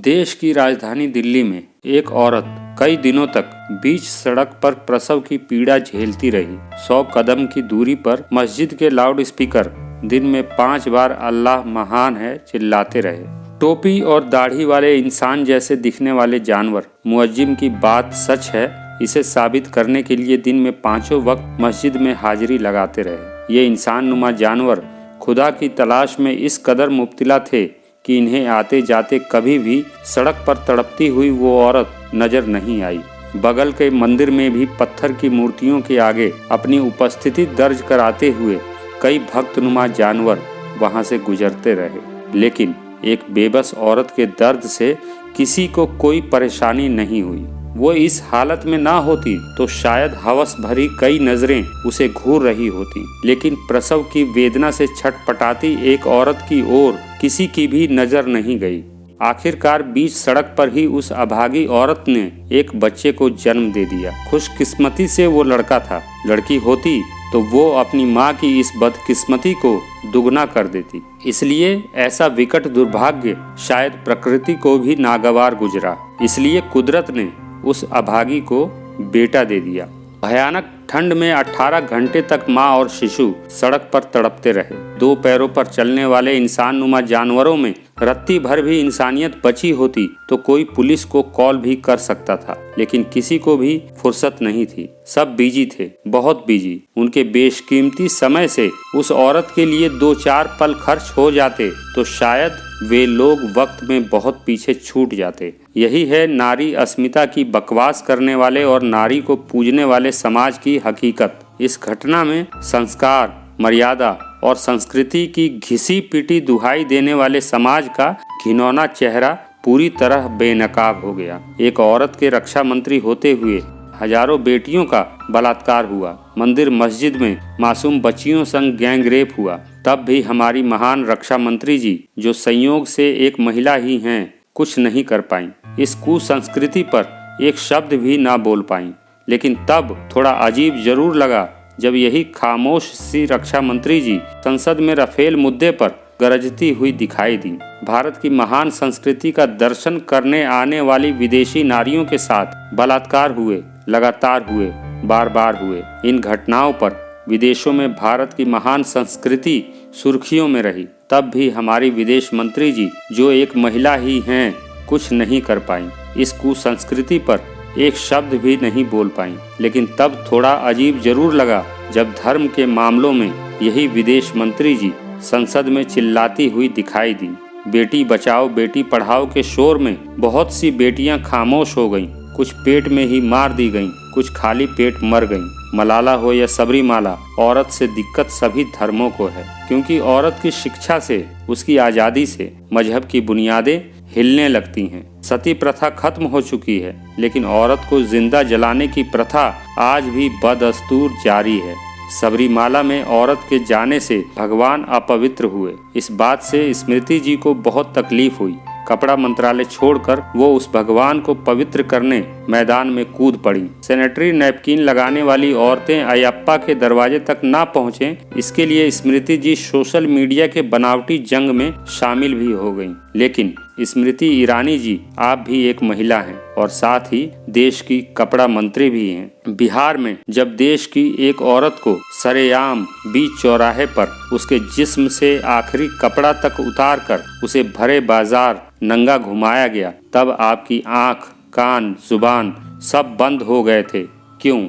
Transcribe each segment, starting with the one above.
देश की राजधानी दिल्ली में एक औरत कई दिनों तक बीच सड़क पर प्रसव की पीड़ा झेलती रही। 100 कदम की दूरी पर मस्जिद के लाउड स्पीकर दिन में 5 बार अल्लाह महान है चिल्लाते रहे। टोपी और दाढ़ी वाले इंसान जैसे दिखने वाले जानवर मुअज्जिम की बात सच है, इसे साबित करने के लिए दिन में 5 वक्त मस्जिद में हाजिरी लगाते रहे। ये इंसान नुमा जानवर खुदा की तलाश में इस कदर मुब्तला थे कि इन्हें आते जाते कभी भी सड़क पर तड़पती हुई वो औरत नजर नहीं आई। बगल के मंदिर में भी पत्थर की मूर्तियों के आगे अपनी उपस्थिति दर्ज कराते हुए कई भक्तनुमा जानवर वहां से गुजरते रहे, लेकिन एक बेबस औरत के दर्द से किसी को कोई परेशानी नहीं हुई। वो इस हालत में ना होती तो शायद हवस भरी कई नजरें उसे घूर रही होती, लेकिन प्रसव की वेदना से छटपटाती एक औरत की ओर किसी की भी नजर नहीं गई। आखिरकार बीच सड़क पर ही उस अभागी औरत ने एक बच्चे को जन्म दे दिया। खुशकिस्मती से वो लड़का था, लड़की होती तो वो अपनी माँ की इस बदकिस्मती को दुगना कर देती। इसलिए ऐसा विकट दुर्भाग्य शायद प्रकृति को भी नागवार गुजरा, इसलिए कुदरत ने उस अभागी को बेटा दे दिया। भयानक ठंड में 18 घंटे तक माँ और शिशु सड़क पर तड़पते रहे। 2 पैरों पर चलने वाले इंसान नुमा जानवरों में रत्ती भर भी इंसानियत बची होती तो कोई पुलिस को कॉल भी कर सकता था, लेकिन किसी को भी फुर्सत नहीं थी। सब बिजी थे, बहुत बिजी। उनके बेशकीमती समय से उस औरत के लिए 2-4 पल खर्च हो जाते तो शायद वे लोग वक्त में बहुत पीछे छूट जाते। यही है नारी अस्मिता की बकवास करने वाले और नारी को पूजने वाले समाज की हकीकत। इस घटना में संस्कार, मर्यादा और संस्कृति की घिसी पिटी दुहाई देने वाले समाज का घिनौना चेहरा पूरी तरह बेनकाब हो गया। एक औरत के रक्षा मंत्री होते हुए हजारों बेटियों का बलात्कार हुआ। मंदिर मस्जिद में मासूम बच्चियों संग गैंग रेप हुआ। तब भी हमारी महान रक्षा मंत्री जी, जो संयोग से एक महिला ही हैं, कुछ नहीं कर पाई। इस कुसंस्कृति पर एक शब्द भी ना बोल पाई। लेकिन तब थोड़ा अजीब जरूर लगा जब यही खामोश सी रक्षा मंत्री जी संसद में राफेल मुद्दे पर गरजती हुई दिखाई दी। भारत की महान संस्कृति का दर्शन करने आने वाली विदेशी नारियों के साथ बलात्कार हुए, लगातार हुए, बार बार हुए। इन घटनाओं पर विदेशों में भारत की महान संस्कृति सुर्खियों में रही। तब भी हमारी विदेश मंत्री जी, जो एक महिला ही हैं, कुछ नहीं कर पाई। इस कुसंस्कृति पर एक शब्द भी नहीं बोल पाई। लेकिन तब थोड़ा अजीब जरूर लगा जब धर्म के मामलों में यही विदेश मंत्री जी संसद में चिल्लाती हुई दिखाई दी। बेटी बचाओ बेटी पढ़ाओ के शोर में बहुत सी बेटियां खामोश हो गईं। कुछ पेट में ही मार दी गईं, कुछ खाली पेट मर गईं। मलाला हो या सबरीमाला, औरत से दिक्कत सभी धर्मों को है, क्योंकि औरत की शिक्षा से, उसकी आज़ादी से मजहब की बुनियादें हिलने लगती हैं। सती प्रथा खत्म हो चुकी है, लेकिन औरत को जिंदा जलाने की प्रथा आज भी बदस्तूर जारी है। सबरीमाला में औरत के जाने से भगवान अपवित्र हुए। इस बात से स्मृति जी को बहुत तकलीफ हुई। कपड़ा मंत्रालय छोड़कर वो उस भगवान को पवित्र करने मैदान में कूद पड़ी। सैनिटरी नैपकिन लगाने वाली औरतें अयप्पा के दरवाजे तक ना पहुँचें, इसके लिए स्मृति जी सोशल मीडिया के बनावटी जंग में शामिल भी हो गईं। लेकिन स्मृति ईरानी जी, आप भी एक महिला हैं और साथ ही देश की कपड़ा मंत्री भी हैं। बिहार में जब देश की एक औरत को सरेआम बीच चौराहे पर उसके जिस्म से आखिरी कपड़ा तक उतार कर उसे भरे बाजार नंगा घुमाया गया, तब आपकी आंख, कान, जुबान सब बंद हो गए थे। क्यों?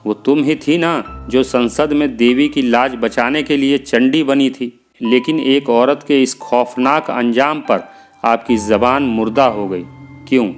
वो तुम ही थी ना जो संसद में देवी की लाज बचाने के लिए चंडी बनी थी। लेकिन एक औरत के इस खौफनाक अंजाम पर आपकी जबान मुर्दा हो गई। क्यों?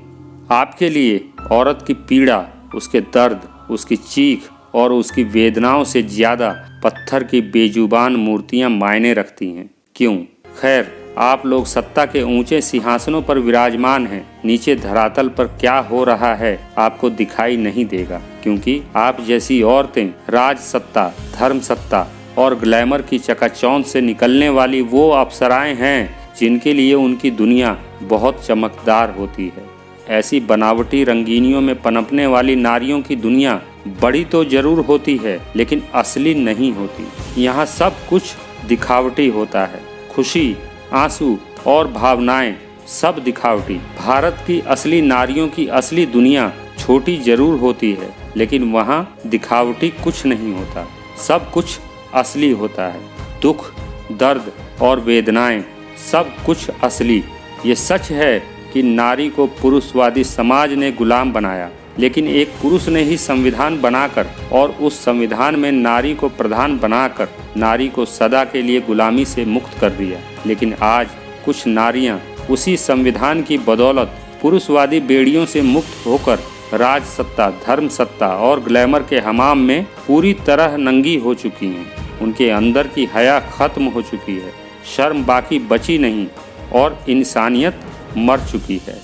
आपके लिए औरत की पीड़ा, उसके दर्द, उसकी चीख और उसकी वेदनाओं से ज्यादा पत्थर की बेजुबान मूर्तियां मायने रखती हैं। क्यों? खैर, आप लोग सत्ता के ऊंचे सिंहासनों पर विराजमान हैं। नीचे धरातल पर क्या हो रहा है आपको दिखाई नहीं देगा, क्योंकि आप जैसी औरतें राज सत्ता, धर्म सत्ता और ग्लैमर की चकाचौंध से निकलने वाली वो अप्सराएं हैं जिनके लिए उनकी दुनिया बहुत चमकदार होती है। ऐसी बनावटी रंगीनियों में पनपने वाली नारियों की दुनिया बड़ी तो जरूर होती है, लेकिन असली नहीं होती। यहाँ सब कुछ दिखावटी होता है। खुशी, आंसू और भावनाएं सब दिखावटी। भारत की असली नारियों की असली दुनिया छोटी जरूर होती है, लेकिन वहाँ दिखावटी कुछ नहीं होता, सब कुछ असली होता है। दुख, दर्द और वेदनाएं, सब कुछ असली। ये सच है कि नारी को पुरुषवादी समाज ने गुलाम बनाया, लेकिन एक पुरुष ने ही संविधान बनाकर और उस संविधान में नारी को प्रधान बनाकर नारी को सदा के लिए गुलामी से मुक्त कर दिया। लेकिन आज कुछ नारियां उसी संविधान की बदौलत पुरुषवादी बेड़ियों से मुक्त होकर राज सत्ता, धर्म सत्ता और ग्लैमर के हमाम में पूरी तरह नंगी हो चुकी हैं। उनके अंदर की हया खत्म हो चुकी है, शर्म बाकी बची नहीं और इंसानियत मर चुकी है।